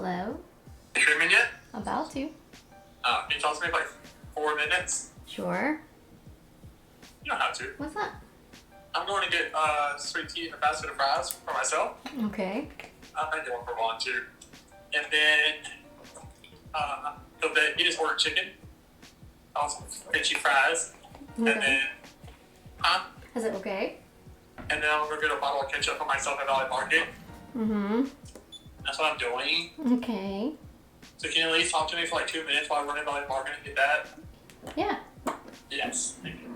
Hello? You streaming yet? About to. Can you talk to me for like 4 minutes? Sure. You don't have to. What's that? I'm going to get sweet tea and a basket of fries for myself. Okay. I'm going to get one for Vaughn too. And then he just ordered chicken. Also finchy fries. Okay. And then, Is it okay? And then I'm going to get a bottle of ketchup for myself at Valley Market. Mm-hmm. That's what I'm doing. Okay. So can you at least talk to me for like 2 minutes while I run to Valley Market and get that? Yeah. Yes. Thank you.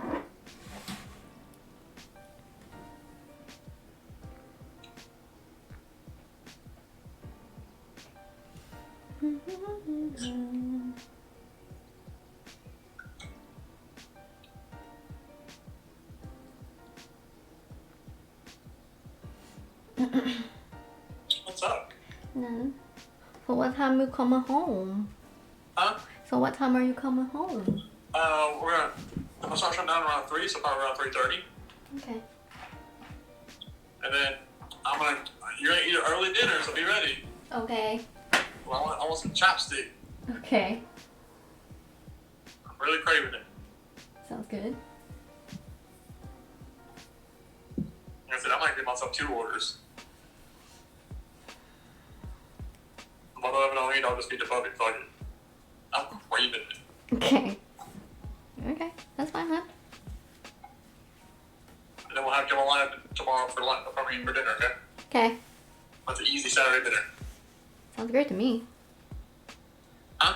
What's up? No. So what time you coming home? Huh? So what time are you coming home? I'm gonna start shutting down around 3, so probably around 3:30. Okay. And then you're gonna eat an early dinner, so be ready. Okay. Well, I want some chopstick. Okay. I'm really craving it. Sounds good. Like I said, I might give myself 2 orders. But if I don't eat, I'll just eat the bucket. Fuck it. I'm craving it. Okay. Okay. That's fine, huh? And then we'll have Carolina tomorrow for lunch. For dinner, okay? Okay. That's an easy Saturday dinner. Sounds great to me. Huh?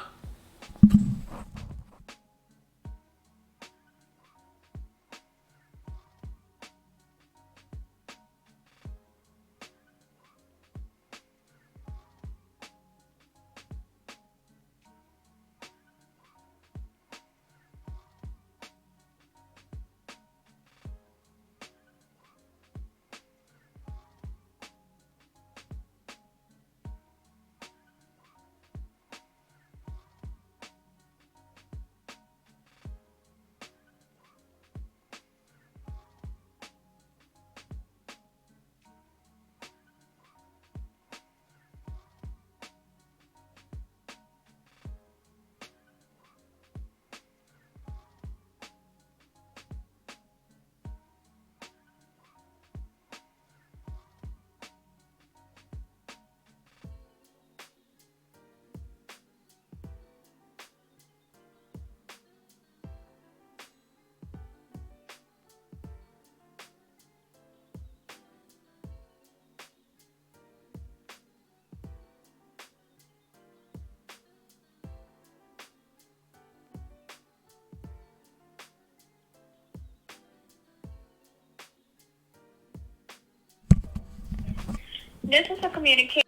This is a communication.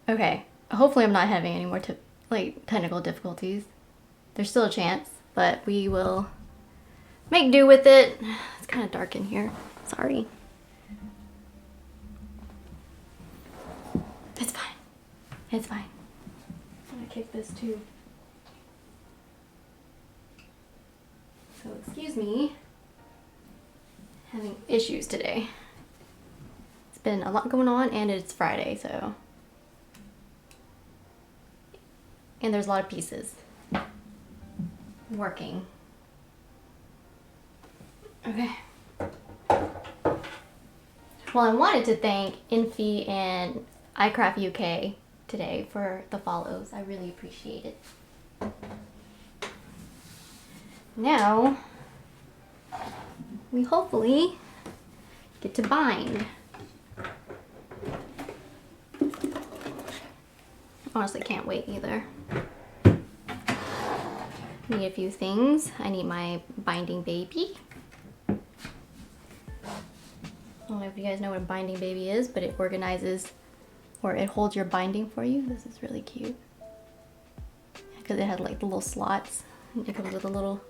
Okay. Hopefully I'm not having any more technical difficulties. There's still a chance, but we will make do with it. It's kind of dark in here. Sorry. It's fine. It's fine. I'm gonna kick this too. So excuse me. Having issues today. It's been a lot going on and it's Friday, so. And there's a lot of pieces working. Okay. Well, I wanted to thank Infi and iCraft UK today for the follows. I really appreciate it. Now, we hopefully get to bind. Honestly, can't wait either. Need a few things. I need my binding baby. I don't know if you guys know what a binding baby is, but it organizes or it holds your binding for you. This is really cute because it had like the little slots. It comes with a little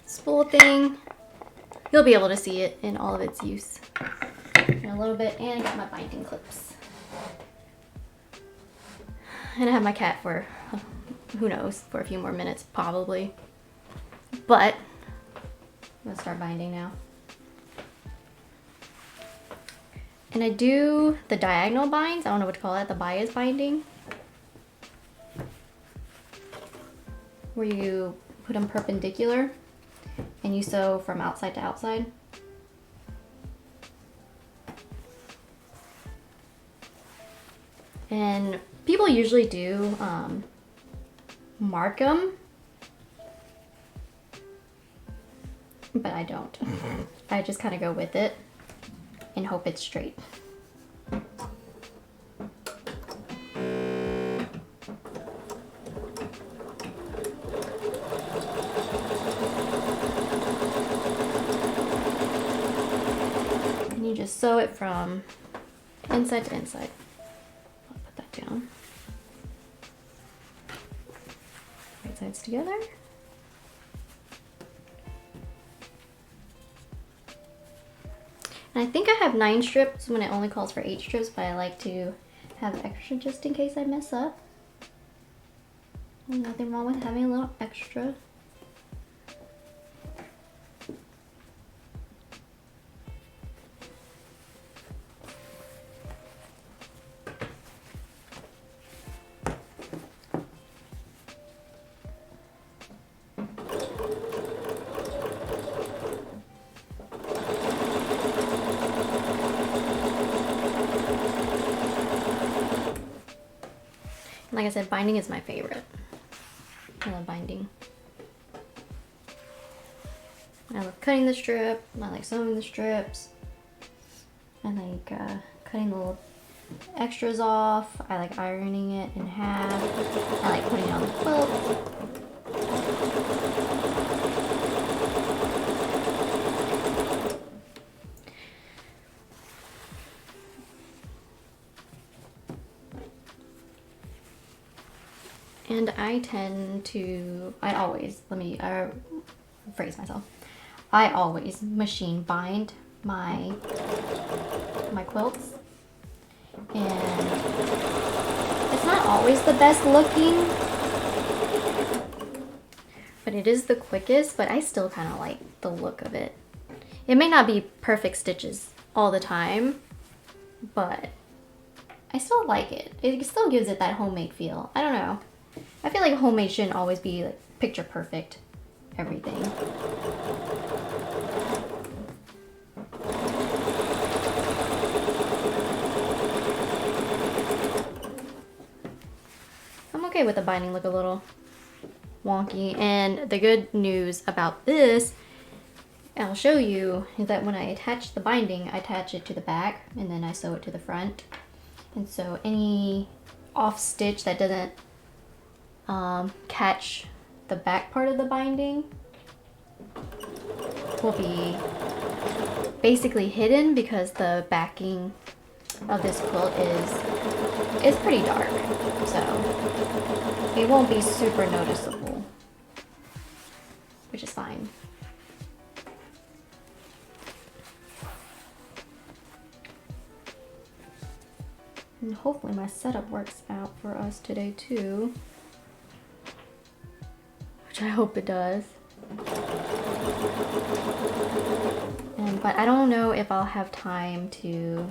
spool thing. You'll be able to see it in all of its use in a little bit. And I got my binding clips. And I have my cat for, who knows, for a few more minutes probably. But let's start binding now. And I do the diagonal binds. I don't know what to call that. The bias binding. Where you put them perpendicular and you sew from outside to outside. And people usually do mark them, but I don't. I just kind of go with it and hope it's straight. And you just sew it from inside to inside. I'll put that down. Right sides together. And I think I have 9 strips when it only calls for 8 strips, but I like to have extra just in case I mess up. There's nothing wrong with having a little extra. Like I said, binding is my favorite. I love binding. I love cutting the strip. I like sewing the strips. I like cutting the little extras off. I like ironing it in half. I like putting it on the quilt. And I tend to, I always machine bind my quilts. And it's not always the best looking, but it is the quickest, but I still kind of like the look of it. It may not be perfect stitches all the time, but I still like it. It still gives it that homemade feel. I don't know. I feel like homemade shouldn't always be like picture perfect everything. I'm okay with the binding look a little wonky. And the good news about this, I'll show you, is that when I attach the binding, I attach it to the back and then I sew it to the front. And so any off stitch that doesn't catch the back part of the binding will be basically hidden because the backing of this quilt is pretty dark, so it won't be super noticeable, which is fine. And hopefully my setup works out for us today too. Which I hope it does. But I don't know if I'll have time to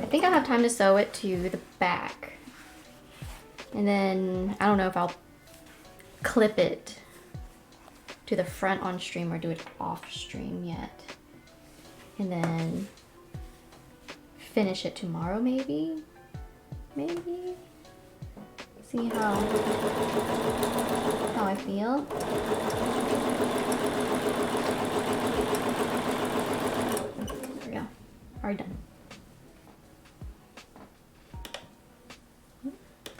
I think I'll have time to sew it to the back. And then I don't know if I'll clip it to the front on stream or do it off stream yet. And then finish it tomorrow maybe? Maybe? See how I feel. There we go. Already done.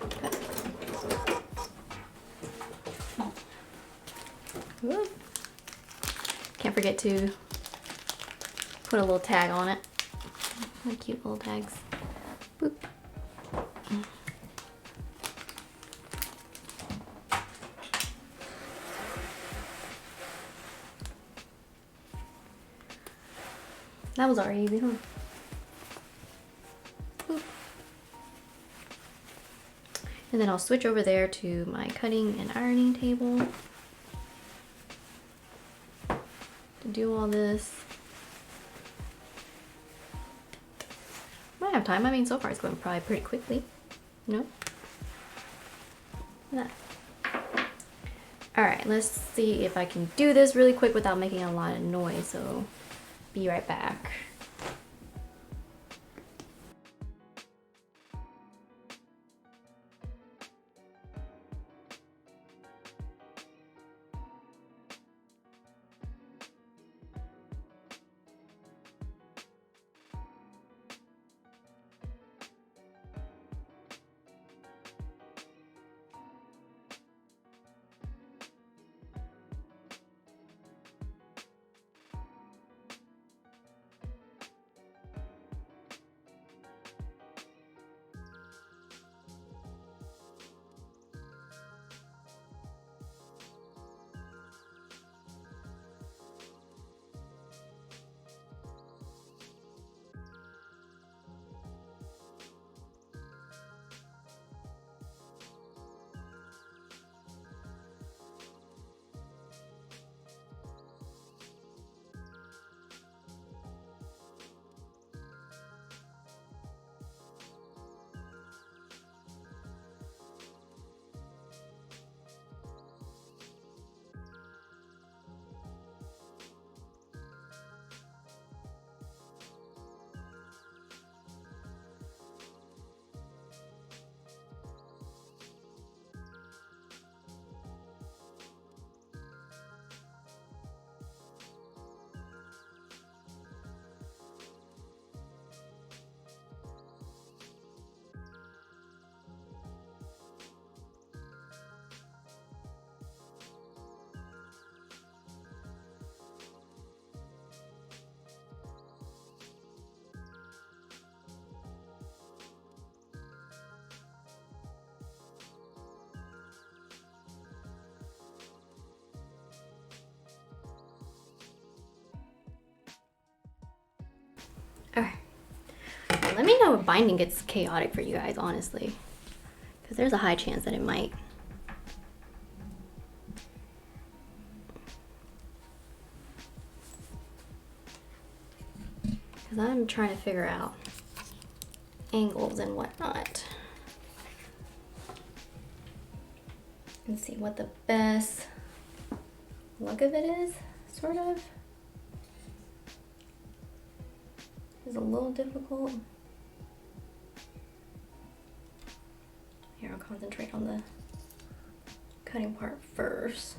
Okay. Ooh. Can't forget to put a little tag on it. What cute little tags. Boop. That was already easy, huh? Boop. And then I'll switch over there to my cutting and ironing table to do all this. Might have time. I mean, so far it's going probably pretty quickly. No? Look at that. Alright, let's see if I can do this really quick without making a lot of noise. So, be right back. Alright. Let me know if binding gets chaotic for you guys, honestly. Because there's a high chance that it might. Because I'm trying to figure out angles and whatnot. And see what the best look of it is, sort of. Is a little difficult. Here, I'll concentrate on the cutting part first.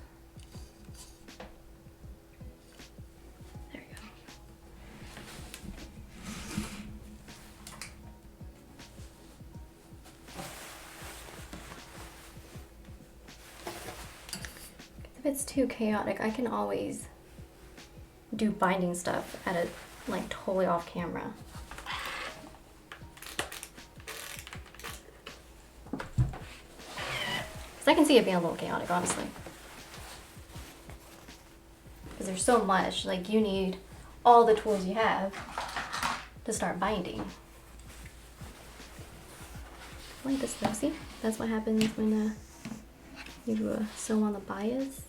There we go. If it's too chaotic, I can always do binding stuff at a like totally off camera. Because I can see it being a little chaotic, honestly. Because there's so much, like you need all the tools you have to start binding. Like this though, see? That's what happens when you sew on the bias.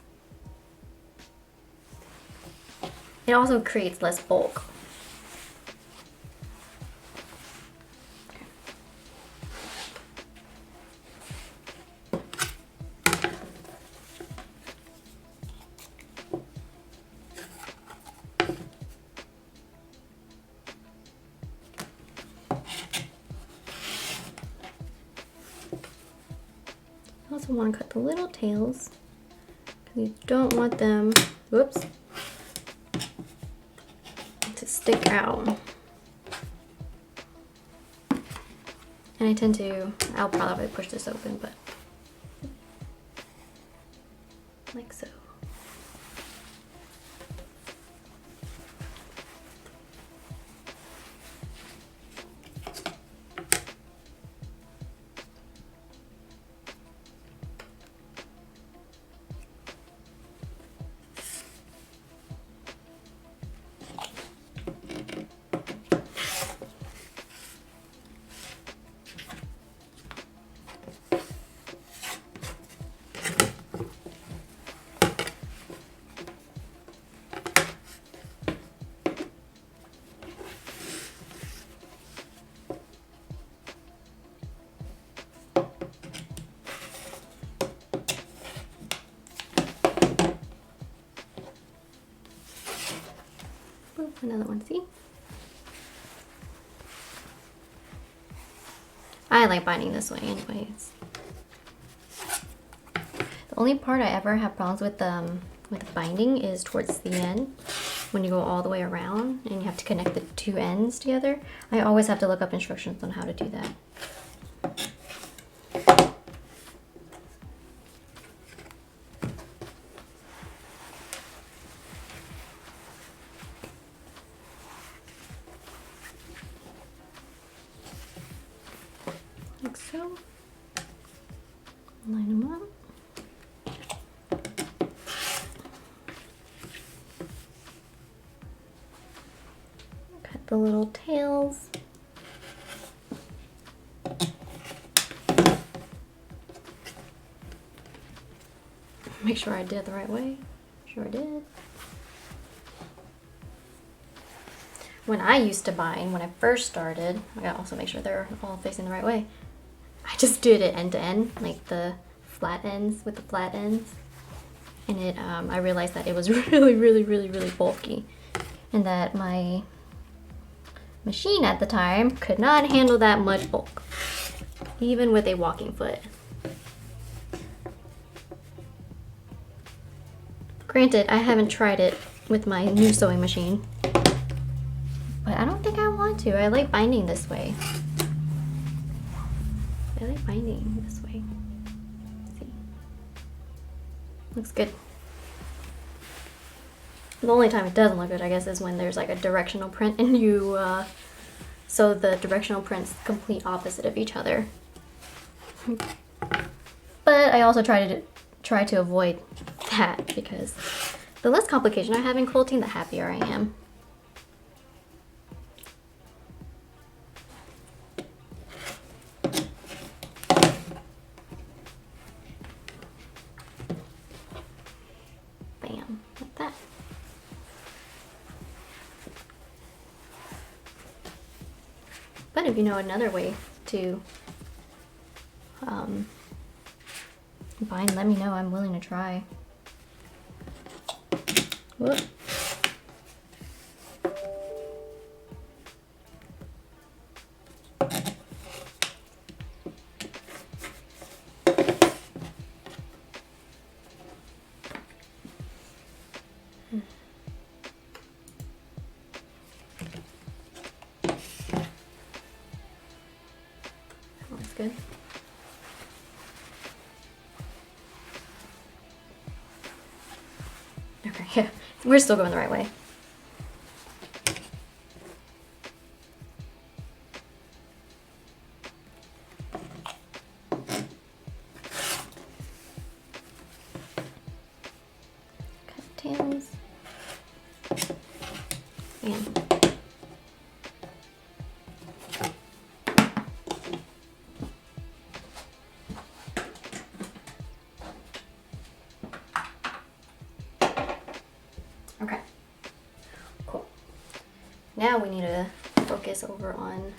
It also creates less bulk. also want to cut the little tails. You don't want them, whoops, to stick out. And I tend to, I'll probably push this open, but like so. Boop, another one, see? I like binding this way anyways. The only part I ever have problems with binding is towards the end, when you go all the way around and you have to connect the two ends together. I always have to look up instructions on how to do that. Like so. Line them up. Cut the little tails. Make sure I did it the right way. Sure I did. When I used to bind, when I first started, I gotta also make sure they're all facing the right way. I just did it end to end, like the flat ends with the flat ends. And it, I realized that it was really bulky. And that my machine at the time could not handle that much bulk, even with a walking foot. Granted, I haven't tried it with my new sewing machine, but I don't think I want to. I like binding this way. I like binding this way. See? Looks good. The only time it doesn't look good, I guess, is when there's like a directional print and you sew the directional prints complete opposite of each other. But I also try to avoid that, because the less complication I have in quilting, the happier I am. Bam, like that. But if you know another way to bind, let me know. I'm willing to try. Whoop. That looks good. Okay, yeah, we're still going the right way. Cut tails. And okay, cool. Now we need to focus over on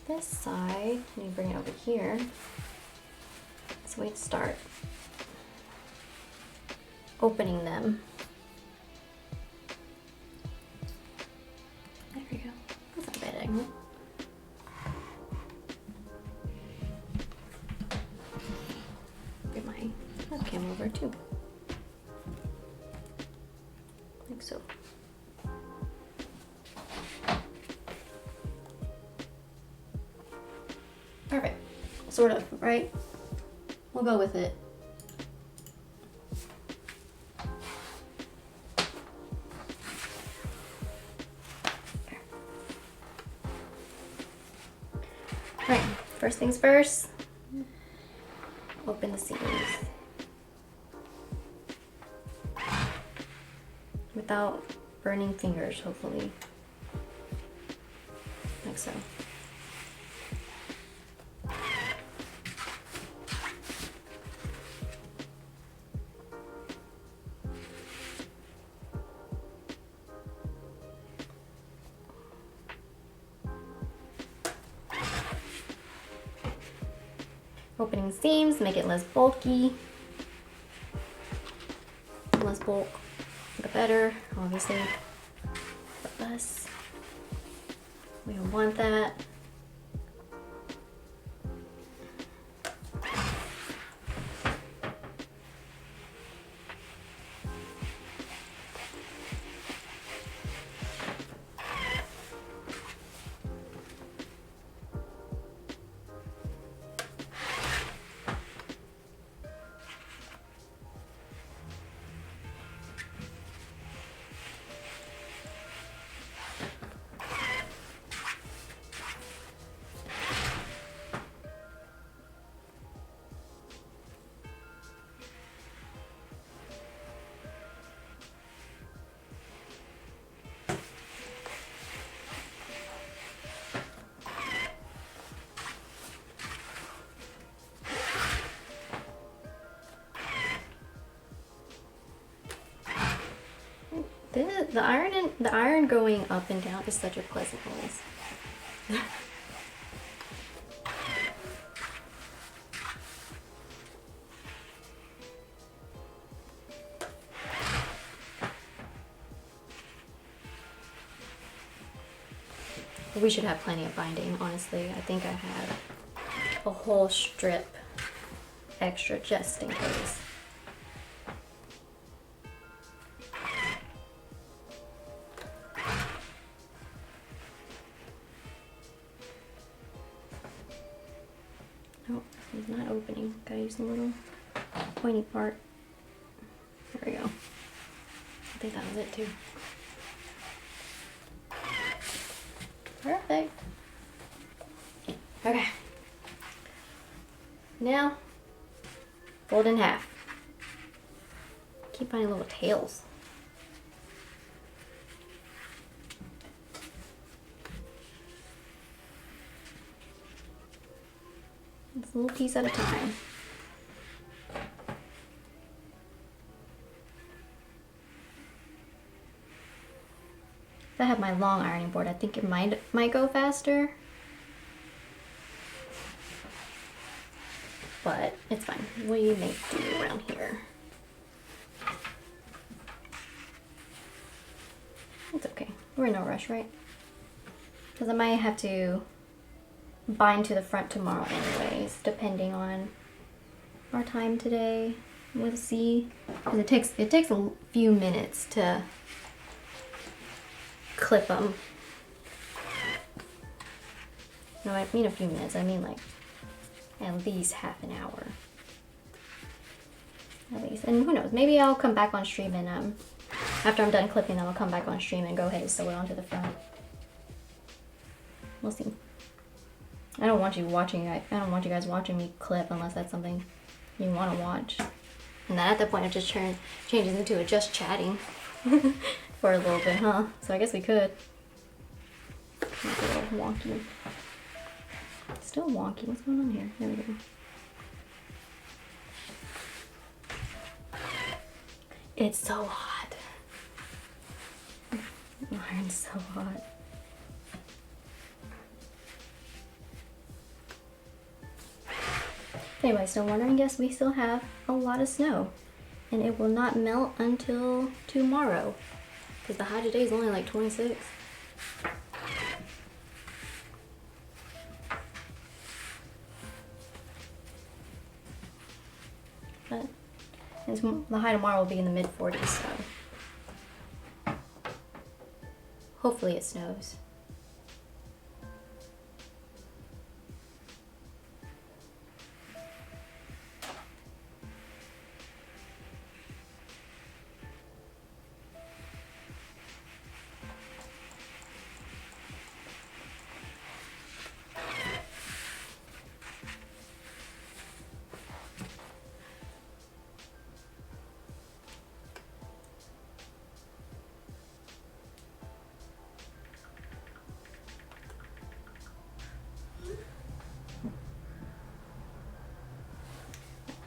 this side. We need to bring it over here. So we'd start opening them. There we go. That's not a bad angle. cam over too. Like so. Perfect. Sort of, right? We'll go with it. Alright, first things first. Open the seams. Without burning fingers, hopefully. Like so. Opening seams, make it less bulky. Less bulk, the better, obviously. But less. We don't want that. The iron going up and down is such a pleasant noise. We should have plenty of binding, honestly. I think I have a whole strip extra just in case. Oh, it's not opening. Gotta use the little pointy part. There we go. I think that was it too. Perfect. Okay. Now, fold in half. Keep finding little tails. Just a little piece at a time. If I have my long ironing board, I think it might go faster. But it's fine. We make do around here. It's okay. We're in no rush, right? Because I might have to bind to the front tomorrow anyways, depending on our time today. We'll see. Because it takes a few minutes to clip them. No, I mean a few minutes. I mean like at least half an hour. At least. And who knows, maybe I'll come back on stream and after I'm done clipping them, I'll come back on stream and go ahead and sew it onto the front. We'll see. I don't want you guys watching me clip unless that's something you want to watch. And then at that point it just changes into a just chatting for a little bit, huh? So I guess we could. It's a little wonky. Still wonky. What's going on here? There we go. It's so hot. The iron's so hot. If anybody's still wondering, yes, we still have a lot of snow. And it will not melt until tomorrow. Because the high today is only like 26. But The high tomorrow will be in the mid 40s, so hopefully it snows.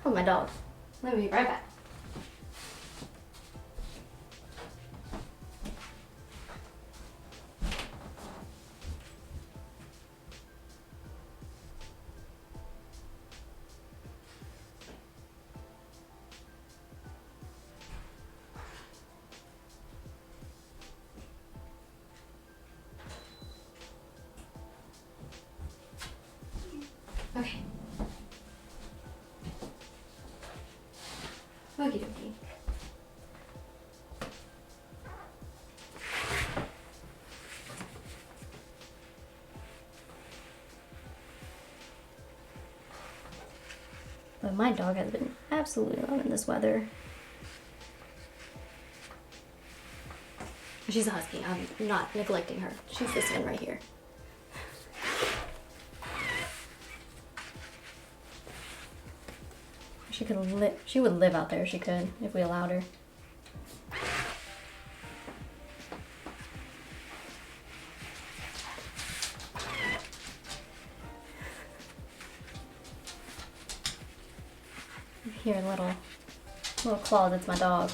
Oh, my dog. Let me be right back. Okay. Okie dokie. But my dog has been absolutely loving this weather. She's a husky. I'm not neglecting her. She's this one right here. She could live. She would live out there if she could, if we allowed her. Here, little claw. That's my dog.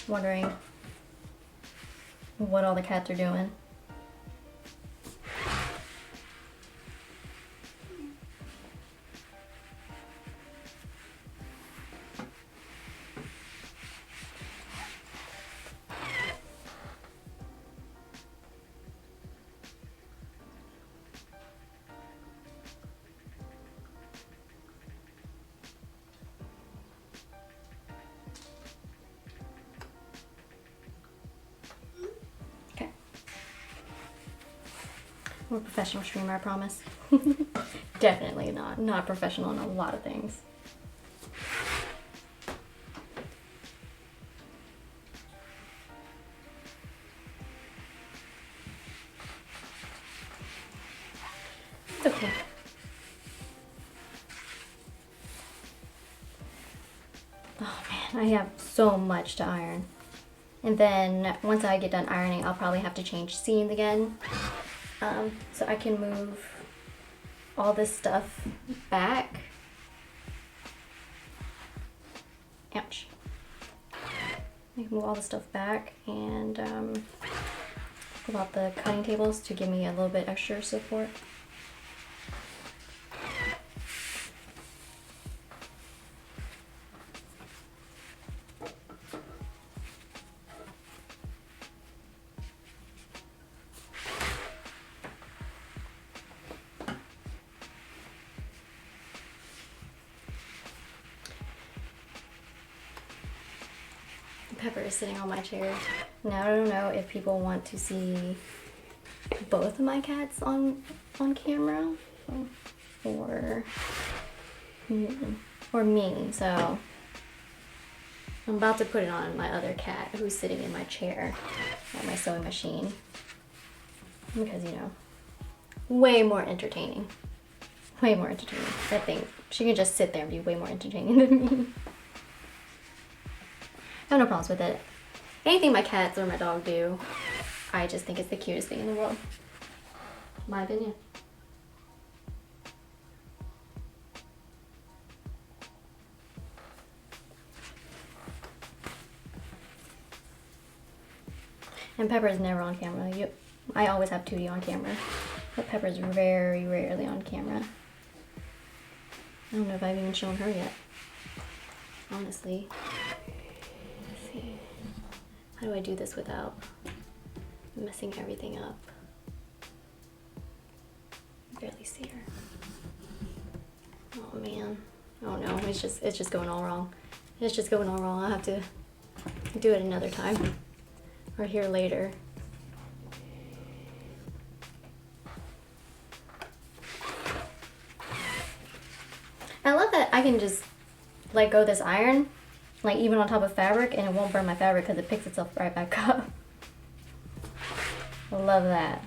Wondering what all the cats are doing. We're a professional streamer, I promise. Definitely not professional in a lot of things. It's okay. Oh man, I have so much to iron. And then once I get done ironing, I'll probably have to change scenes again. So I can move all this stuff back. Ouch. I can move all the stuff back and pull out the cutting tables to give me a little bit extra support. Pepper is sitting on my chair. Now I don't know if people want to see both of my cats on camera or me. So I'm about to put it on my other cat who's sitting in my chair at my sewing machine because, you know, way more entertaining. Way more entertaining. I think she can just sit there and be way more entertaining than me. I have no problems with it. Anything my cats or my dog do, I just think it's the cutest thing in the world. My opinion. And Pepper is never on camera. I always have Tootie on camera, but Pepper's very rarely on camera. I don't know if I've even shown her yet, honestly. How do I do this without messing everything up? I barely see her. Oh man. Oh no, it's just going all wrong. It's just going all wrong. I'll have to do it another time or here later. I love that I can just let go of this iron, like even on top of fabric, and it won't burn my fabric because it picks itself right back up. I love that.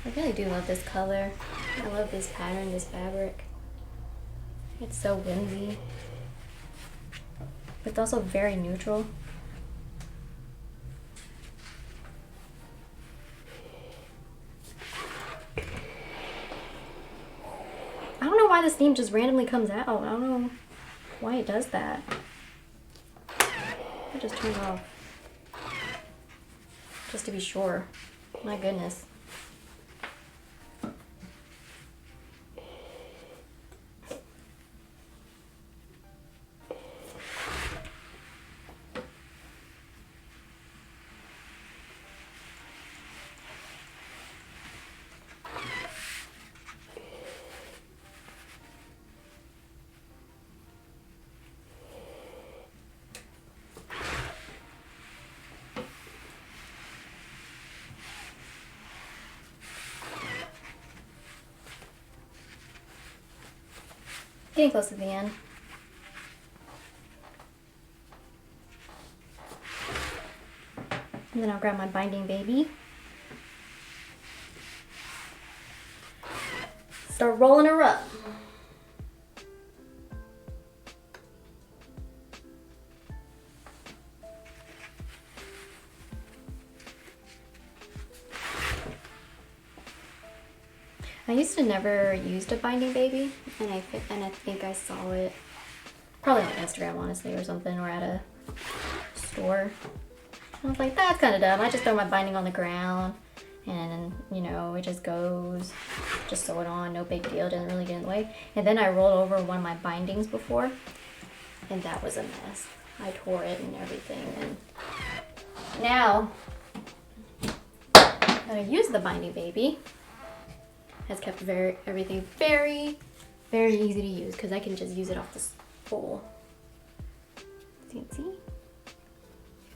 I really do love this color. I love this pattern, this fabric. It's so whimsy. It's also very neutral. I don't know why the steam just randomly comes out. I don't know why it does that. I just turned it off. Just to be sure. My goodness. Getting close to the end. And then I'll grab my binding baby. Start rolling her up. I used to never used a binding baby, and I think I saw it probably on Instagram, honestly, or something, or at a store. I was like, that's kind of dumb. I just throw my binding on the ground, and you know, it just goes. Just sew it on, no big deal. Doesn't really get in the way. And then I rolled over one of my bindings before, and that was a mess. I tore it and everything. And now that I use the binding baby, has kept everything very, very easy to use because I can just use it off this spool. See?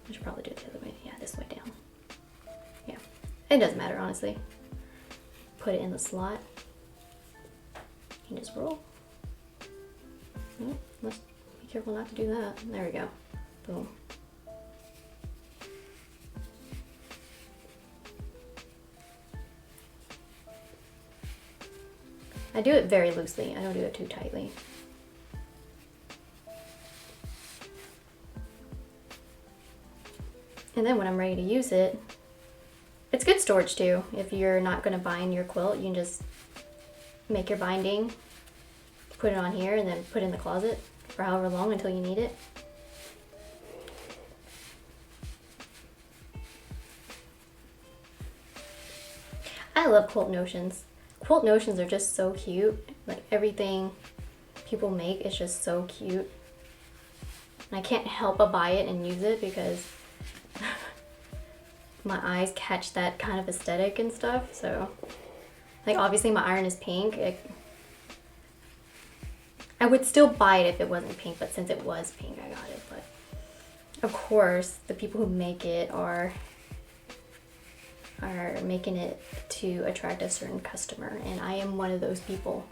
I should probably do it the other way. Yeah, this way down. Yeah, it doesn't matter, honestly. Put it in the slot and just roll. Let's be careful not to do that. There we go. Boom. I do it very loosely. I don't do it too tightly. And then when I'm ready to use it, it's good storage too. If you're not going to bind your quilt, you can just make your binding, put it on here, and then put it in the closet for however long until you need it. I love quilt notions. Quilt notions are just so cute. Like everything people make is just so cute. And I can't help but buy it and use it because my eyes catch that kind of aesthetic and stuff. So, like obviously my iron is pink. I would still buy it if it wasn't pink, but since it was pink, I got it. But of course, the people who make it are making it to attract a certain customer, and I am one of those people.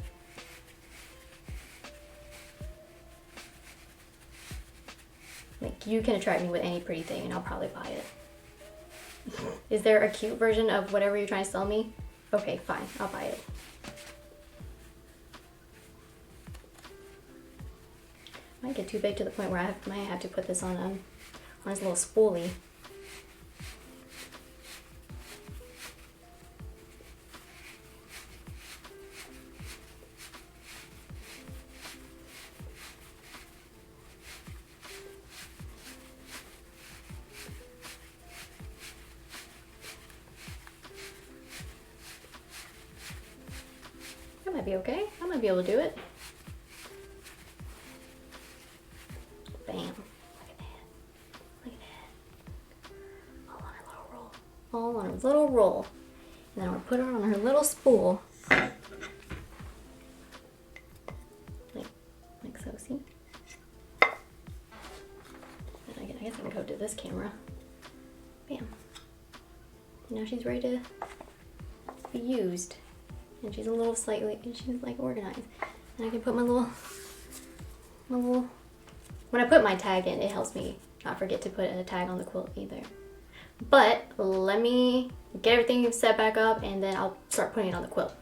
Like, you can attract me with any pretty thing and I'll probably buy it. Is there a cute version of whatever you're trying to sell me? Okay, fine, I'll buy it. Might get too big to the point where I might have to put this on this little spoolie. be okay. I might be able to do it. Bam. Look at that. Look at that. All on her little roll. All on her little roll. And then I'm gonna put her on her little spool. Like so, see? And I guess I can go to this camera. Bam. And now she's ready to be used. And she's a little slightly, and she's like organized. And I can put my little, when I put my tag in, it helps me not forget to put a tag on the quilt either. But let me get everything set back up and then I'll start putting it on the quilt.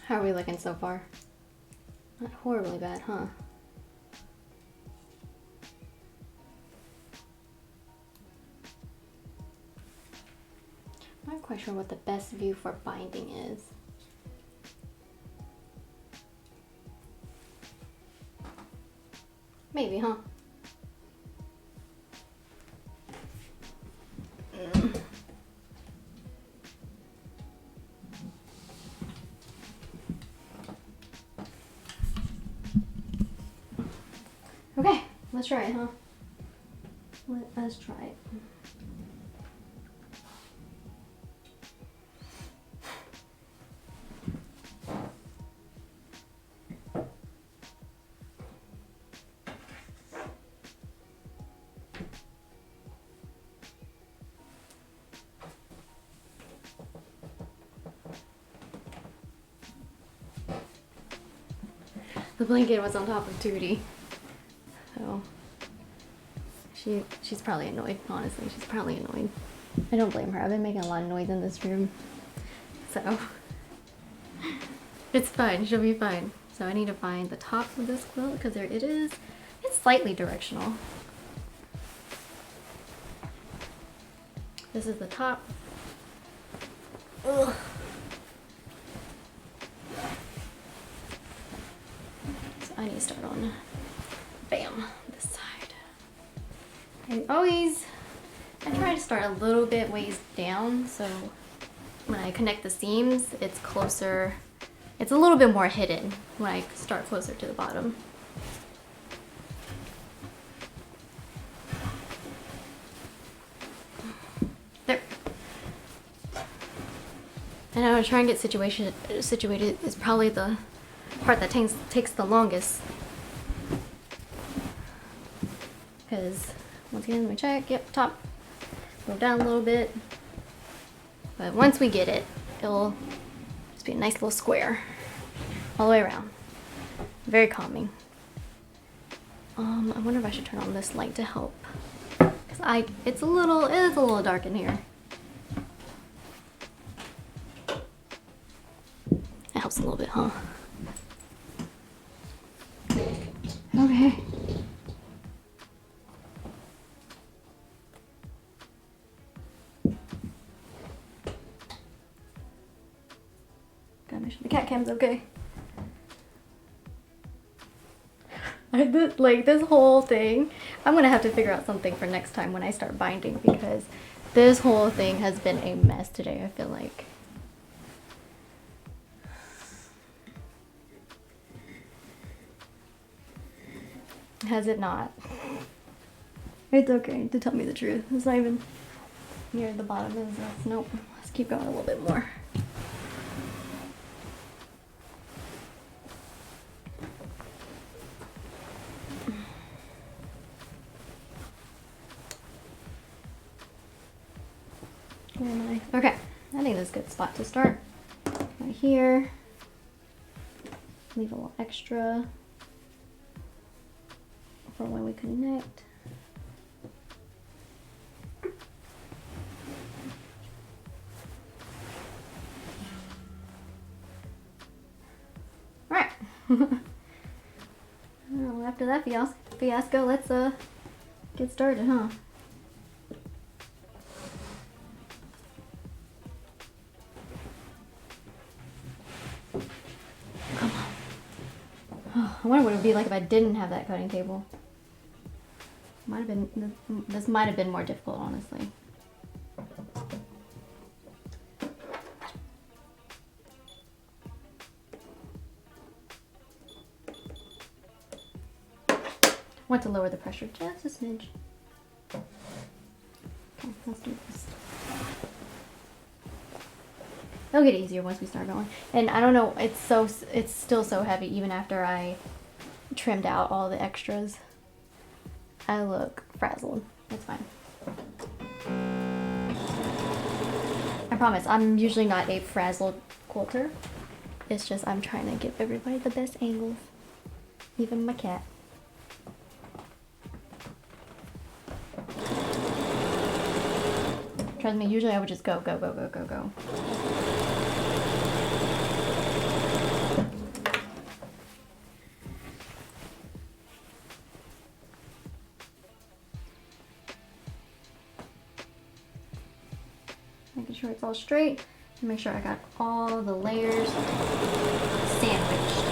How are we looking so far? Not horribly bad, huh? I'm not quite sure what the best view for binding is. Maybe, huh? Okay, let's try it, huh? Let us try it. The blanket was on top of Tootie, so she's probably annoyed. Honestly, she's probably annoyed. I don't blame her. I've been making a lot of noise in this room, so it's fine. She'll be fine. So I need to find the top of this quilt because there it is. It's slightly directional. This is the top. Ugh. I need to start on, bam, this side. I try to start a little bit ways down, so when I connect the seams, it's closer, it's a little bit more hidden when I start closer to the bottom. There. And I'm gonna try and get situated is probably the part that takes the longest, because once again, let me check. Yep, top, go down a little bit, but once we get it, it'll just be a nice little square all the way around. Very calming. I wonder if I should turn on this light to help, because it is a little dark in here. It helps a little bit, huh? Okay. Gotta make sure the cat cam's okay. This whole thing, I'm gonna have to figure out something for next time when I start binding, because this whole thing has been a mess today, I feel like. Has it not? It's okay to tell me the truth. It's not even near the bottom of this. Nope. Let's keep going a little bit more. Where am I? Okay. I think that's a good spot to start. Right here. Leave a little extra for when we connect. All right. Well, after that fiasco, let's get started, huh? Come on. Oh, I wonder what it would be like if I didn't have that cutting table. This might have been more difficult, honestly. Want to lower the pressure just a smidge. Okay, let's do this. It'll get easier once we start going. And I don't know, it's still so heavy even after I trimmed out all the extras. I look frazzled. It's fine. I promise, I'm usually not a frazzled quilter. It's just I'm trying to give everybody the best angles. Even my cat. Trust me, usually I would just go. making sure it's all straight, and make sure I got all the layers sandwiched.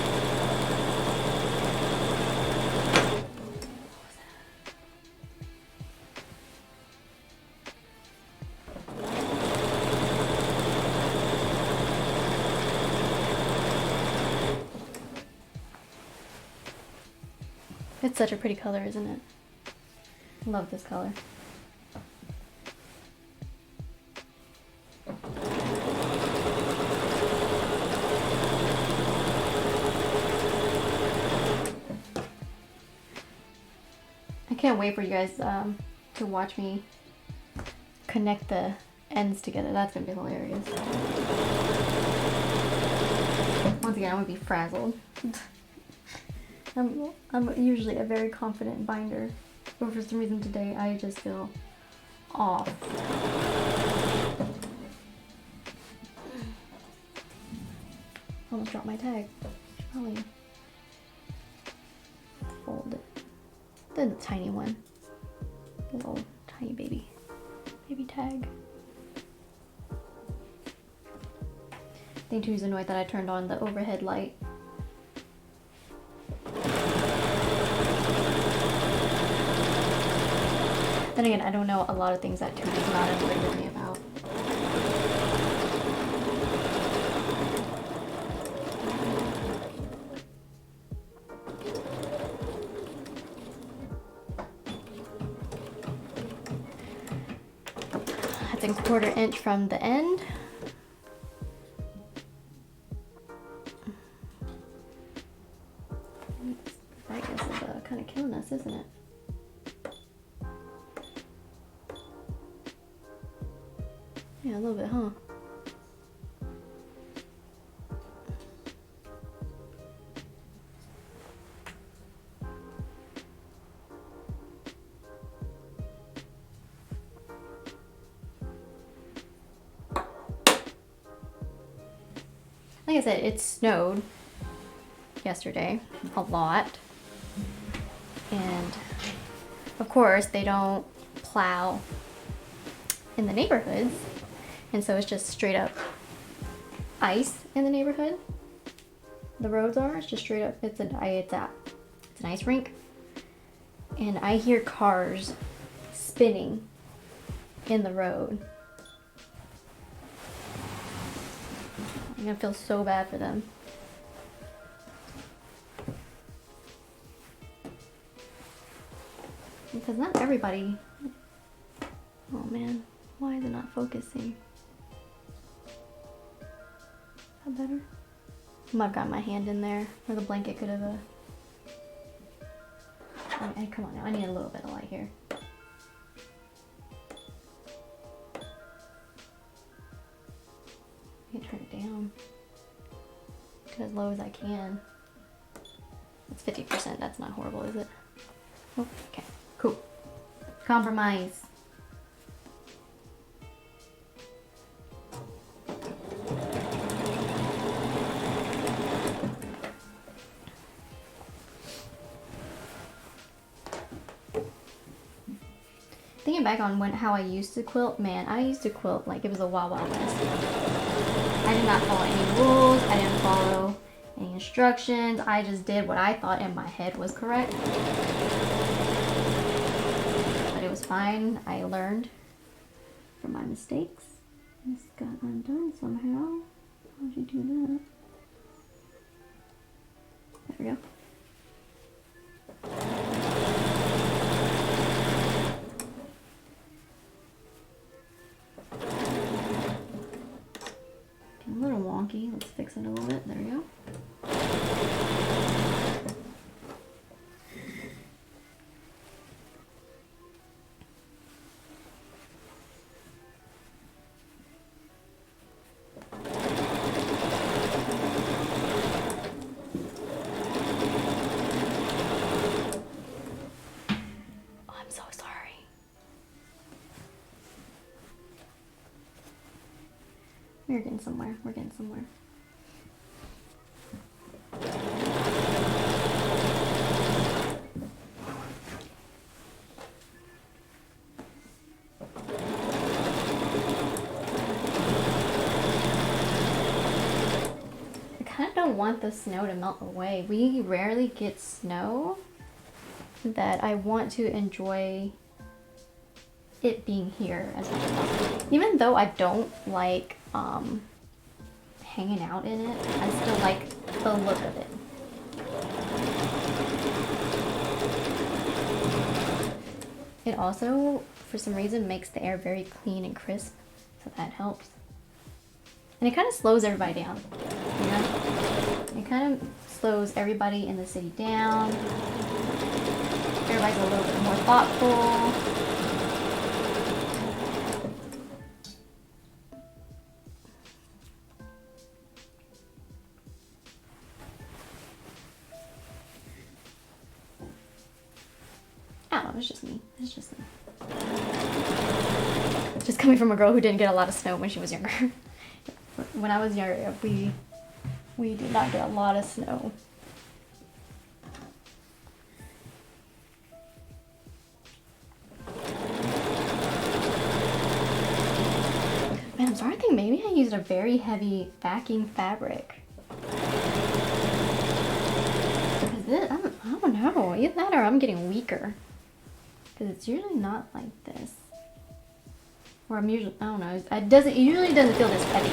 It's such a pretty color, isn't it? Love this color. I can't wait for you guys to watch me connect the ends together. That's gonna be hilarious. Once again, I'm gonna be frazzled. I'm usually a very confident binder, but for some reason today I just feel off. Almost dropped my tag. Probably fold it. The tiny one. The little tiny baby tag. I think too, he's annoyed that I turned on the overhead light. Then again, I don't know a lot of things that Tootie is not annoyed with me about. That's a 1/4 inch from the end. I guess it's kind of killing us, isn't it? Yeah, a little bit, huh? Like I said, it snowed yesterday a lot. And of course, they don't plow in the neighborhoods. And so it's just straight up ice in the neighborhood. The roads are, it's just straight up, it's an ice rink. And I hear cars spinning in the road. I'm gonna feel so bad for them. Because not everybody, oh man, why is it not focusing? Is that better? I might have got my hand in there where the blanket could have come on now, I need a little bit of light here. I can turn it down to as low as I can. It's 50%, that's not horrible, is it? Oh, okay, cool. Compromise. Thinking back on how I used to quilt, man, I used to quilt like it was a wild, wild west. I did not follow any rules. I didn't follow any instructions. I just did what I thought in my head was correct. But it was fine. I learned from my mistakes. This got undone somehow. How'd you do that? There we go. A little wonky. Let's fix it a little bit. There we go. Oh, I'm so sorry. We're getting somewhere. We're getting somewhere. want the snow to melt away. We rarely get snow that I want to enjoy it being here as much as possible. Even though I don't like hanging out in it, I still like the look of it. It also, for some reason, makes the air very clean and crisp, so that helps. And it kind of slows everybody down, you know? It kind of slows everybody in the city down. Everybody's a little bit more thoughtful. Oh, it was just me. It's just me. Just coming from a girl who didn't get a lot of snow when she was younger. When I was younger, we did not get a lot of snow. Man, I'm starting to think maybe I used a very heavy backing fabric. Because this, I don't know, either that or I'm getting weaker. Because it's usually not like this. Or I'm usually, I don't know, it usually doesn't feel this heavy.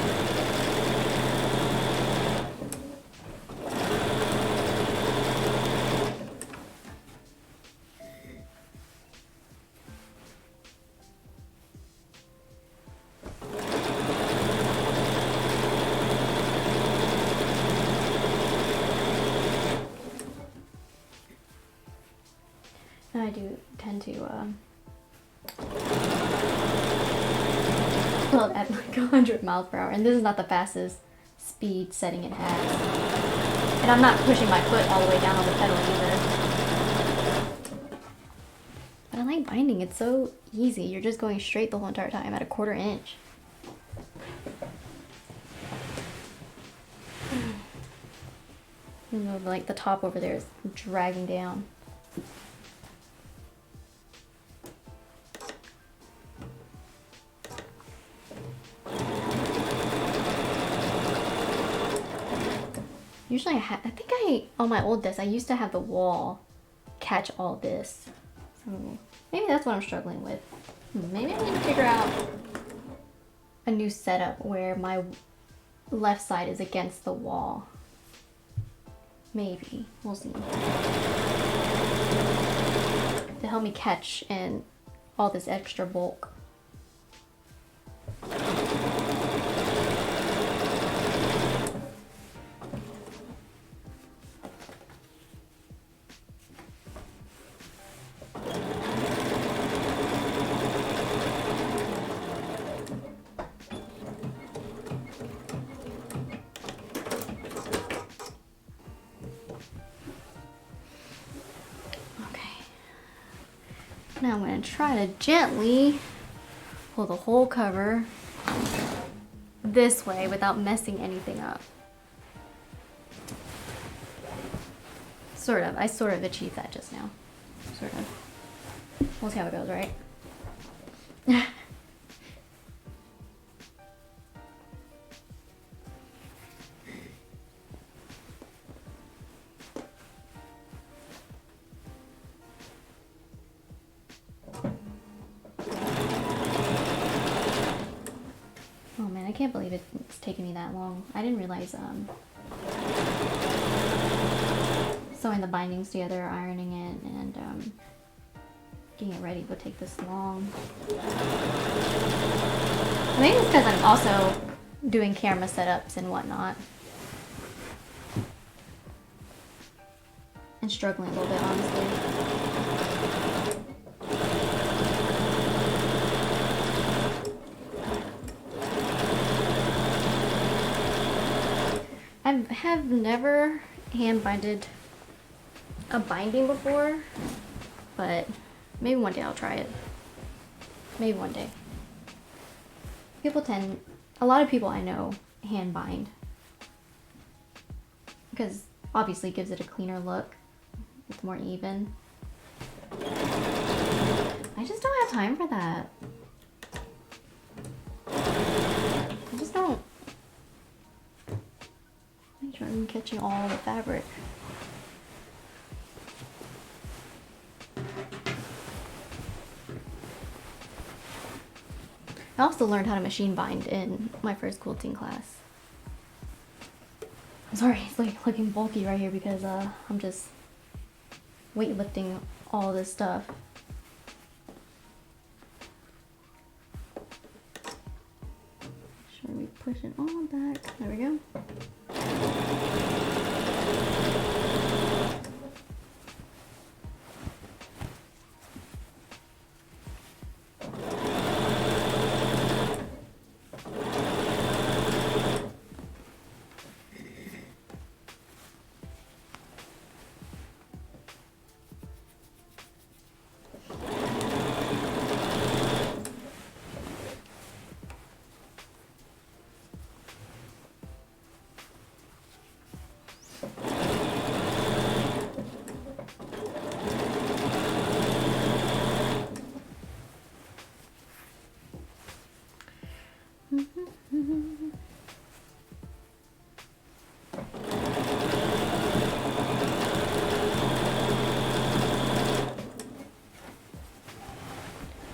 I do tend to well, at like 100 miles per hour, and this is not the fastest speed setting it has. And I'm not pushing my foot all the way down on the pedal either. But I like binding, it's so easy. You're just going straight the whole entire time at a 1/4 inch. And like the top over there is dragging down. Usually I think on my old desk, I used to have the wall catch all this. So maybe that's what I'm struggling with. Maybe I need to figure out a new setup where my left side is against the wall. Maybe, we'll see. To help me catch in all this extra bulk. Now I'm going to try to gently pull the whole cover this way without messing anything up. Sort of. I sort of achieved that just now. Sort of. We'll see how it goes, right? Oh man, I can't believe it's taken me that long. I didn't realize sewing the bindings together, ironing it, and getting it ready would take this long. Maybe it's because I'm also doing camera setups and whatnot. And struggling a little bit, honestly. I have never hand binded a binding before, but maybe one day I'll try it. Maybe one day. A lot of people I know hand bind because obviously it gives it a cleaner look. It's more even. I just don't have time for that. I just don't. Make sure I'm catching all the fabric. I also learned how to machine bind in my first quilting class. I'm sorry, it's like looking bulky right here because I'm just weightlifting all this stuff. Make sure we push it all back. There we go.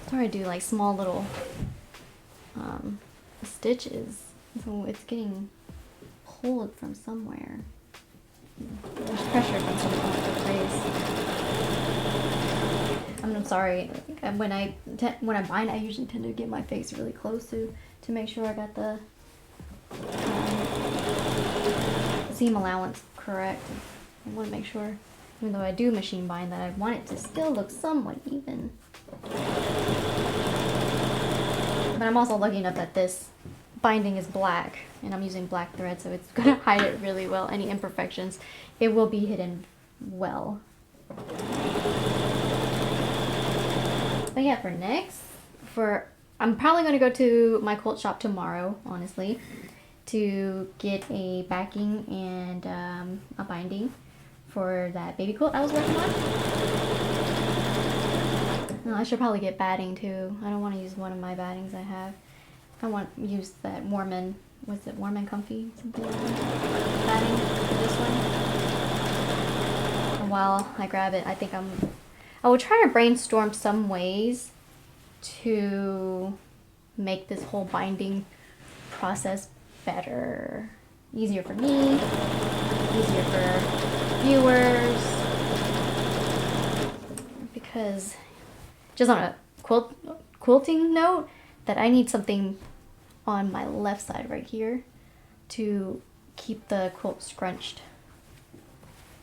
Sorry, I do like small little stitches, so it's getting pulled from somewhere. There's pressure from some other place. I'm sorry. When I bind, I usually tend to get my face really close to make sure I got the seam allowance correct. I want to make sure, even though I do machine bind, that I want it to still look somewhat even. But I'm also lucky enough that this binding is black, and I'm using black thread, so it's gonna hide it really well. Any imperfections, it will be hidden well. But yeah, for next, I'm probably gonna go to my quilt shop tomorrow, honestly, to get a backing and a binding for that baby quilt I was working on. No, I should probably get batting too. I don't want to use one of my battings I have. I want to use that Warm and, what's it, Warm and Comfy? Something like that. Batting for this one. And while I grab it, I will try to brainstorm some ways to make this whole binding process better. Easier for me, easier for viewers. Because just on a quilting note, that I need something on my left side right here to keep the quilt scrunched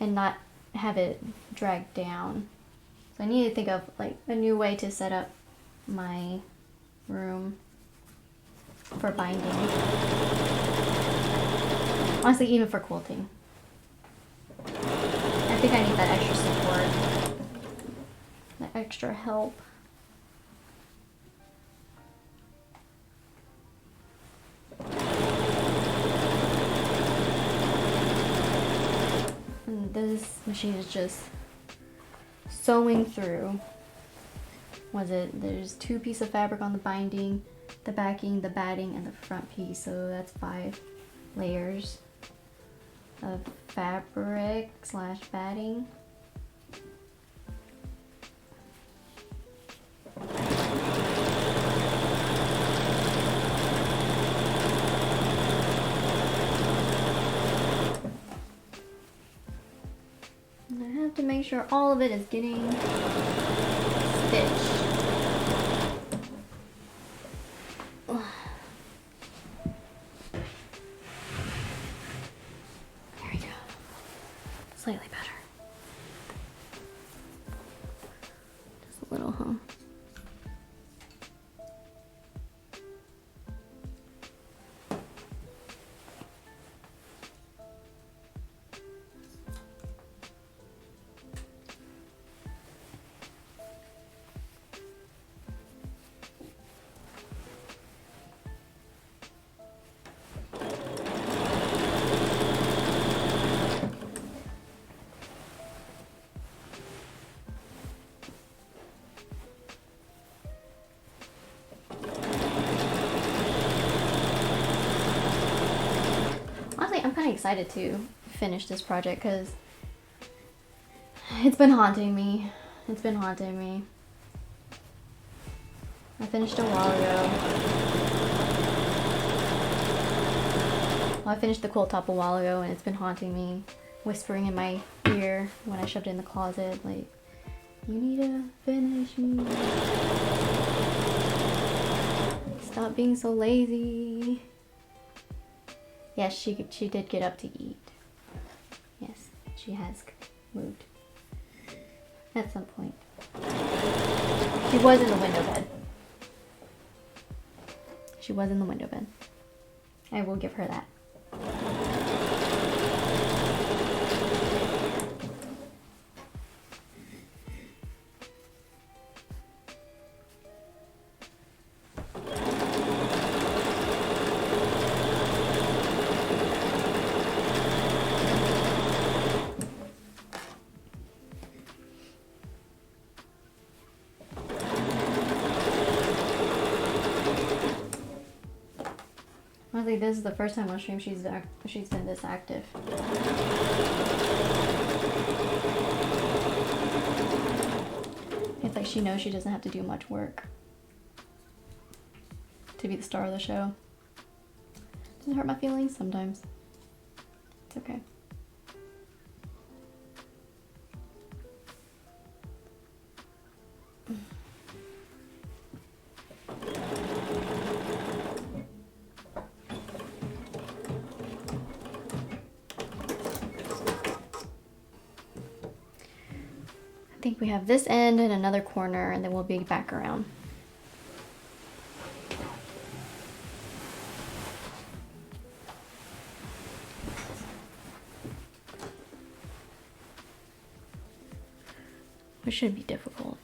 and not have it drag down. So I need to think of like a new way to set up my room for binding. Honestly, even for quilting. I think I need that extra support, that extra help. And this machine is just sewing through. There's 2 pieces of fabric on the binding, the backing, the batting, and the front piece. So that's 5 layers of fabric / batting. And I have to make sure all of it is getting stitched. There we go. Slightly better. Just a little, huh? I'm kind of excited to finish this project because it's been haunting me. It's been haunting me. I finished a while ago. Well, I finished the quilt top a while ago and it's been haunting me, whispering in my ear when I shoved it in the closet, like, you need to finish me. Stop being so lazy. Yes, she did get up to eat. Yes, she has moved. At some point. She was in the window bed. She was in the window bed. I will give her that. Honestly, this is the first time on stream she's been this active. It's like she knows she doesn't have to do much work to be the star of the show. Doesn't hurt my feelings sometimes. It's okay. I think we have this end and another corner, and then we'll be back around. Which shouldn't be difficult.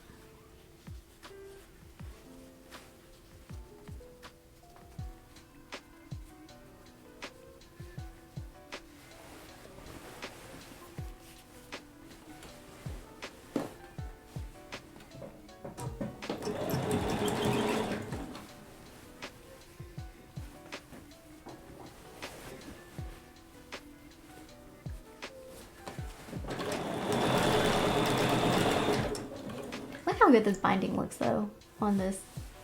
Look how good this binding looks though on this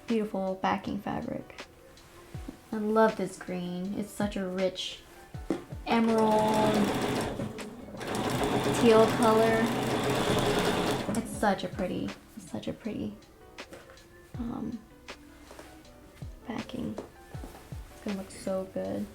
beautiful backing fabric. I love this green. It's such a rich emerald teal color. It's such a pretty backing. It's gonna look so good.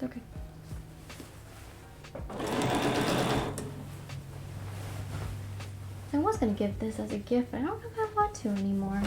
Okay. I was gonna give this as a gift, but I don't know if I want to anymore.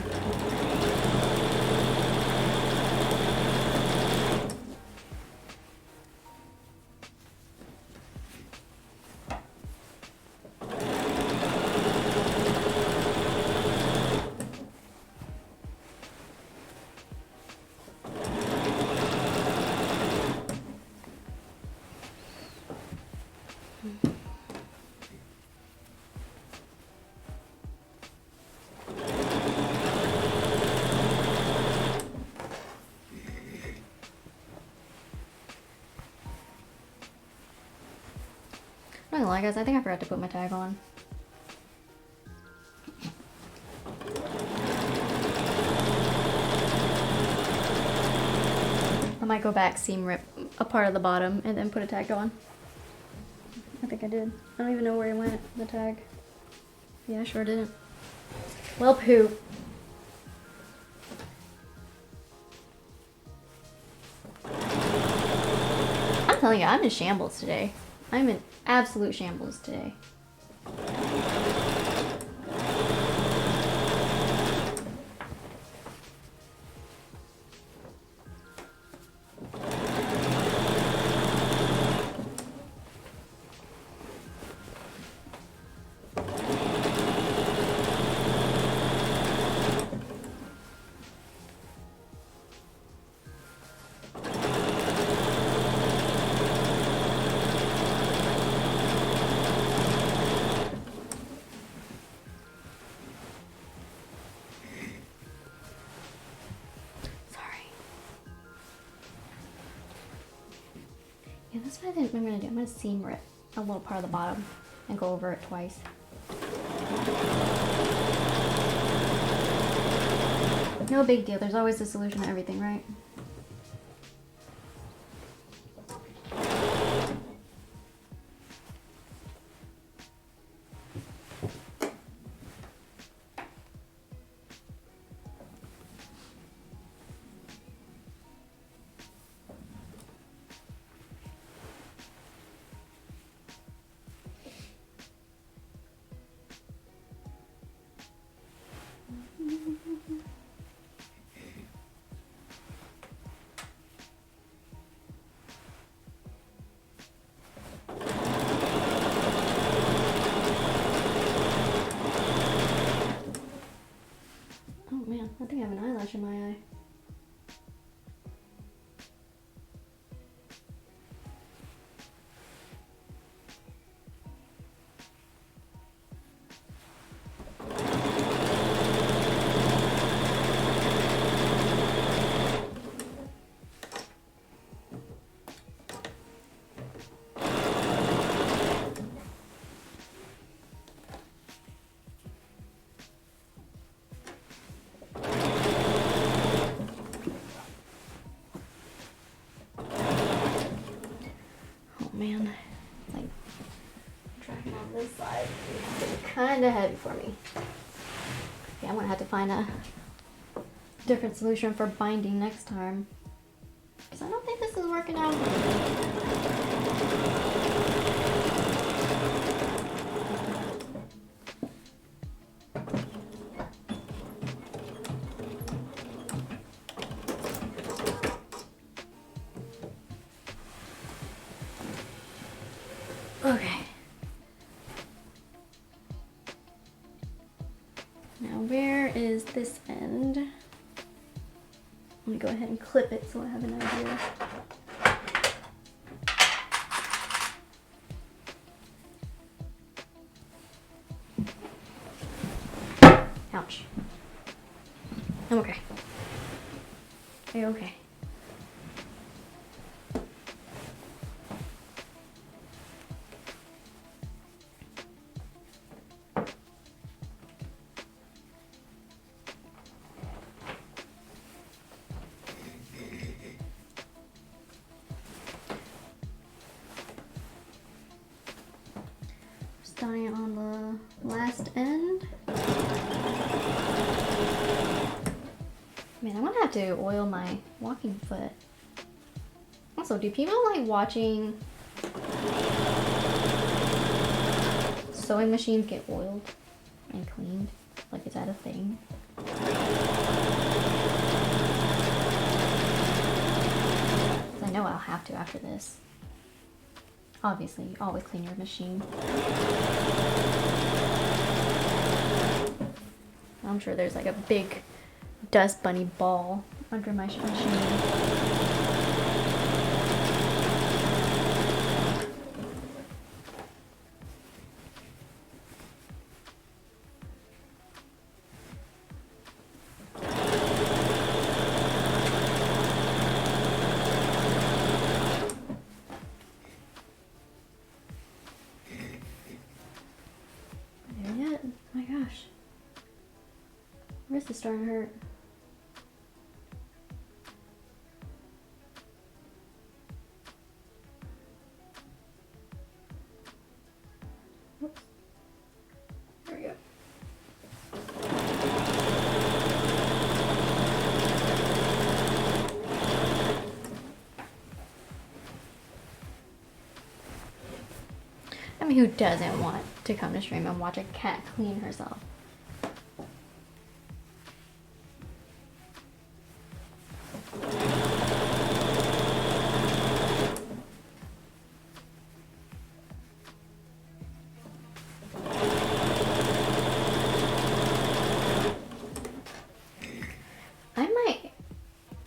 I'm not gonna lie, guys, I think I forgot to put my tag on. might go back, seam rip a part of the bottom, and then put a tag on. I think I did. I don't even know where it went, the tag. Yeah, I sure didn't. Well, poop. I'm telling you, I'm in shambles today. I'm in absolute shambles today. Yeah, that's what I think I'm gonna do. I'm gonna seam rip a little part of the bottom and go over it twice. No big deal. There's always a solution to everything, right? Oh man, I think I have an eyelash in my eye. Man, like dragging on this side is kind of heavy for me. Yeah, I'm gonna have to find a different solution for binding next time, because I don't think this is working out. Okay. Now where is this end? Let me go ahead and clip it so I have an idea. Ouch. I'm okay. Okay. Starting it on the last end. Man, I'm gonna have to oil my walking foot. Also, do people like watching sewing machines get oiled and cleaned? Like, is that a thing? I know I'll have to after this. Obviously, you always clean your machine. I'm sure there's like a big dust bunny ball under my machine. Wrist is starting to hurt. mean, who doesn't want to come to stream and watch a cat clean herself?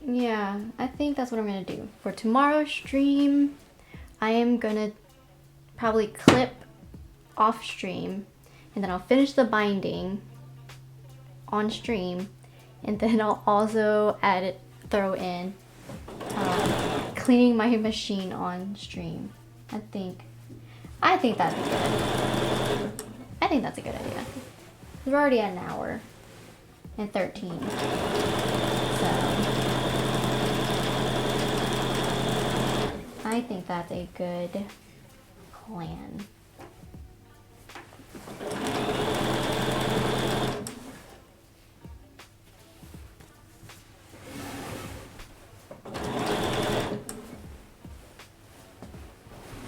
Yeah, I think that's what I'm gonna do. For tomorrow's stream, I am gonna probably clip off stream, and then I'll finish the binding on stream, and then I'll also throw in cleaning my machine on stream. I think that'd be good. I think that's a good idea. We're already at an hour and 13, so I think that's a good plan.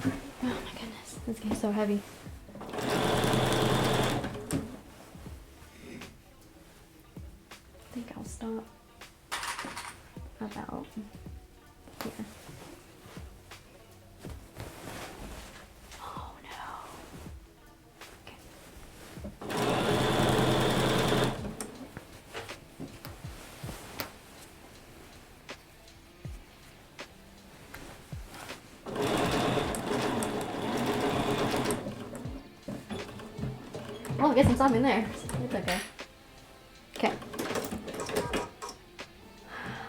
Oh my goodness, this game's so heavy. I think I'll stop about here. Oh no. Okay. Well, I guess I'm stopping there. It's okay. Okay.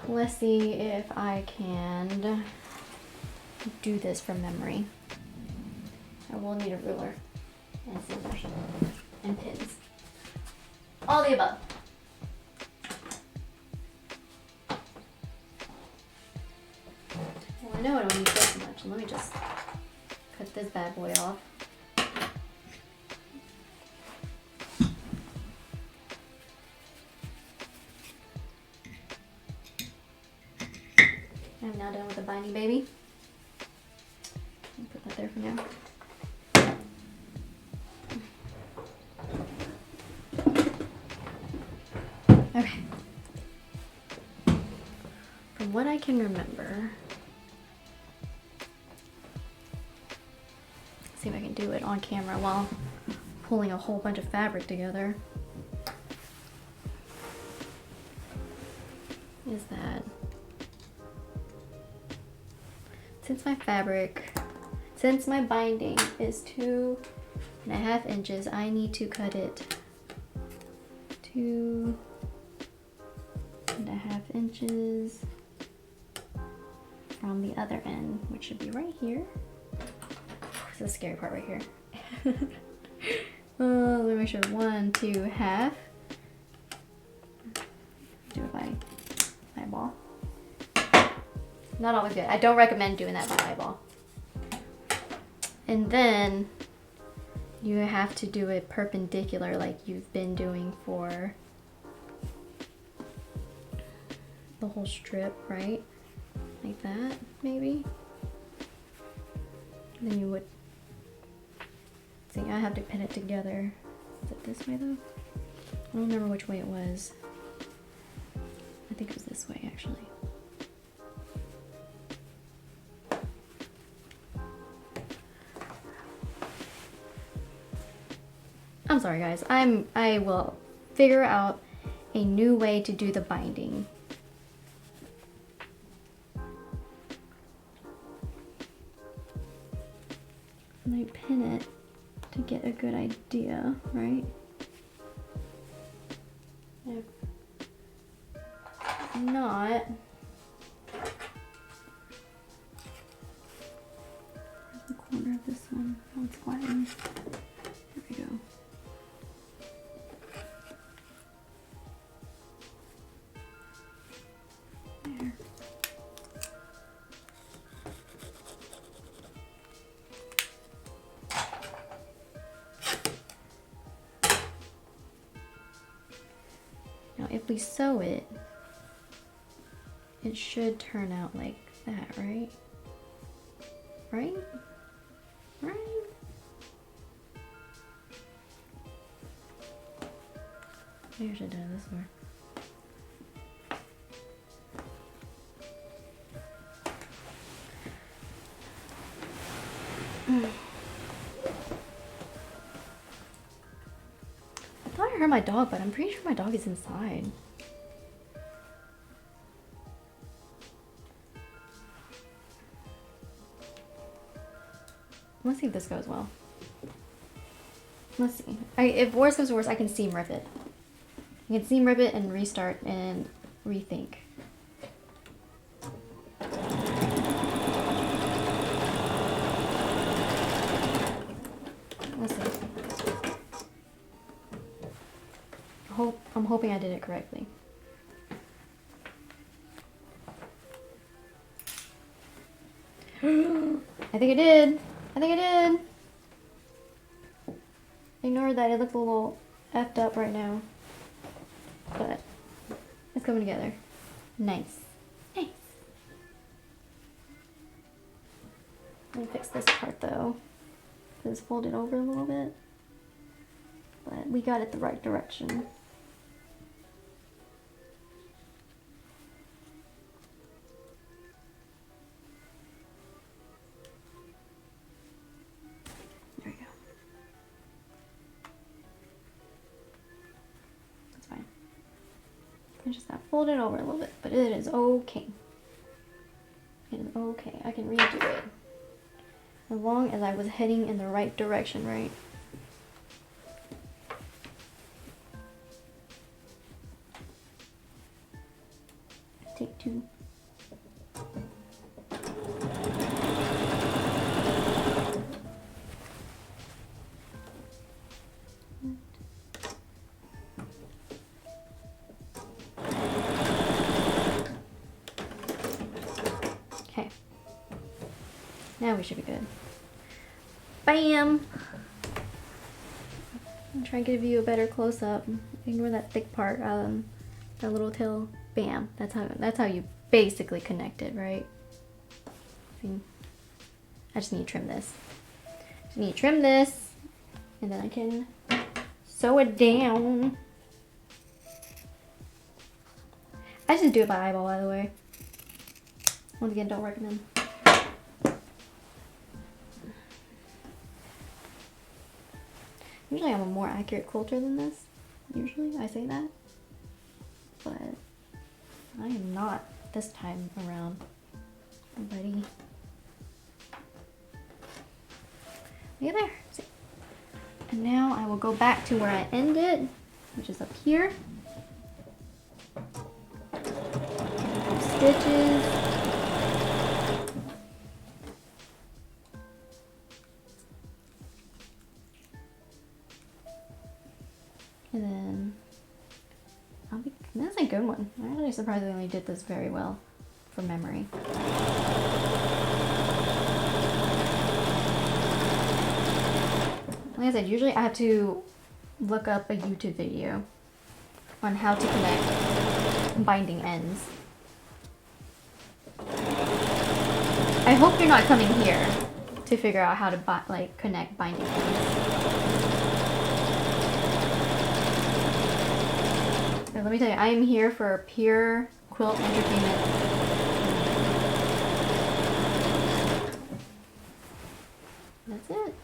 Let's see if I can do this from memory. I will need a ruler and scissors and pins. All the above. Well, I know I don't need this much. Let me just cut this bad boy off. I'm now done with the binding, baby. I'll put that there for now. Okay. From what I can remember, see if I can do it on camera while pulling a whole bunch of fabric together. Is that since my binding is 2.5 inches, I need to cut it 2.5 inches from the other end, which should be right here. This is the scary part right here. Let me make sure. 1, 2, half. Do it by eyeball. Not always good. I don't recommend doing that by eyeball. And then you have to do it perpendicular like you've been doing for the whole strip, right? Like that, maybe. And then you would see, I have to pin it together. Is it this way though? I don't remember which way it was. I think it was this way actually. I'm sorry guys, I will figure out a new way to do the binding. And I pin it to get a good idea, right? If not, where's the corner of this one? Oh, it's flattened. There we go. There. Now if we sew it, it should turn out like that, right? Right? Right? Maybe I should have done it this way. I thought I heard my dog, but I'm pretty sure my dog is inside. Let's see if this goes well. Let's see. If worse comes to worse, I can seam rip it. I can seam rip it and restart and rethink. Let's see. I'm hoping I did it correctly. I think I did. I think I did. Ignore that. It looks a little effed up right now. But it's coming together. Nice. Nice. Let me fix this part though. It's folded over a little bit. But we got it the right direction. There we go. That's fine. I just got folded over a little bit, but it is okay. It is okay. I can redo it. As long as I was heading in the right direction, right? Take two. Okay. Now we should be good. Bam! I'm trying to give you a better close-up. Ignore that thick part, that little tail. Bam! That's how you basically connect it, right? See? I just need to trim this. Just need to trim this, and then I can sew it down. I just do it by eyeball, by the way. Once again, don't recommend. Usually I'm a more accurate quilter than this. Usually I say that. But I am not this time around, buddy. Look at there. See? And now I will go back to where I ended, which is up here. Stitches. And then that's a good one. I really surprisingly did this very well from memory. Like I said, usually I have to look up a YouTube video on how to connect binding ends. I hope you're not coming here to figure out how to connect binding ends. So let me tell you, I am here for pure quilt entertainment. That's it.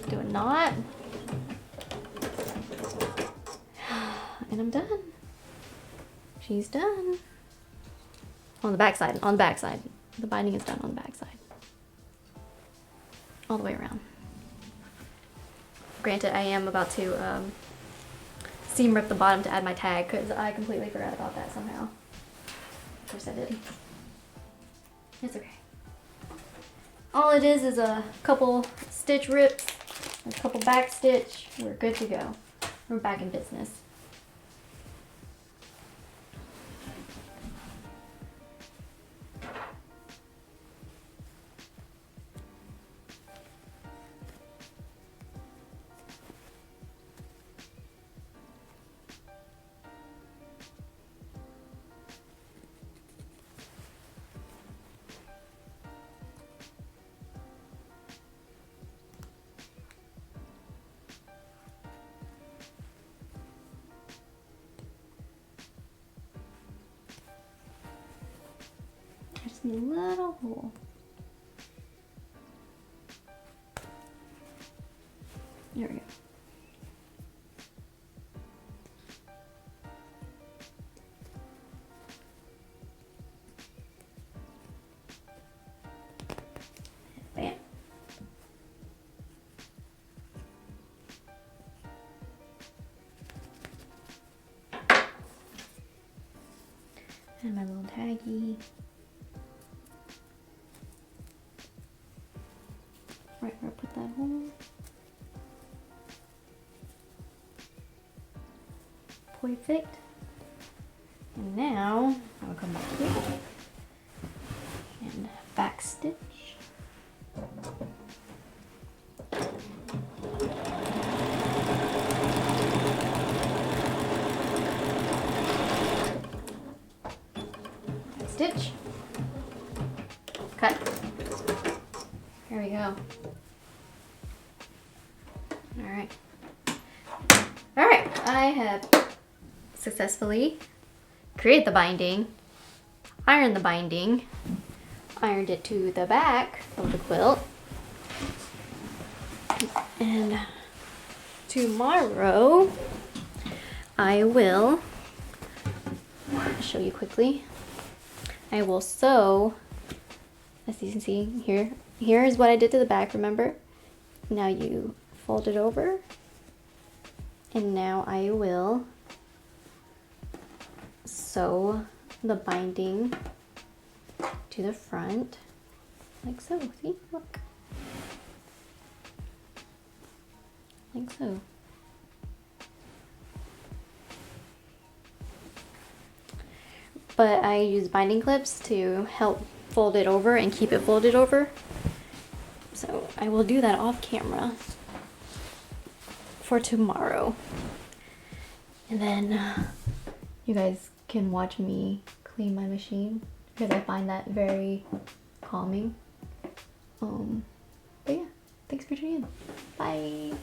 Do a knot. And I'm done. She's done. On the back side, on the back side. The binding is done on the back side. All the way around. Granted, I am about to seam rip the bottom to add my tag because I completely forgot about that somehow. Of course I did. It's okay. All it is a couple stitch rips, a couple back stitch. We're good to go. We're back in business. a little hole. There we go. Bam. And my little taggy. Right where I put that hole. Perfect. And now I'll come back here and back stitch. Back stitch. Cut. Here we go. Alright. Alright, I have successfully created the binding, ironed the binding, ironed it to the back of the quilt, and tomorrow I will show you quickly. I will sew, as you can see here. Here is what I did to the back, remember? Now you fold it over, and now I will sew the binding to the front, like so. See, look, like so. But I use binding clips to help fold it over and keep it folded over. So I will do that off camera for tomorrow. And then you guys can watch me clean my machine because I find that very calming. But yeah, thanks for tuning in. Bye.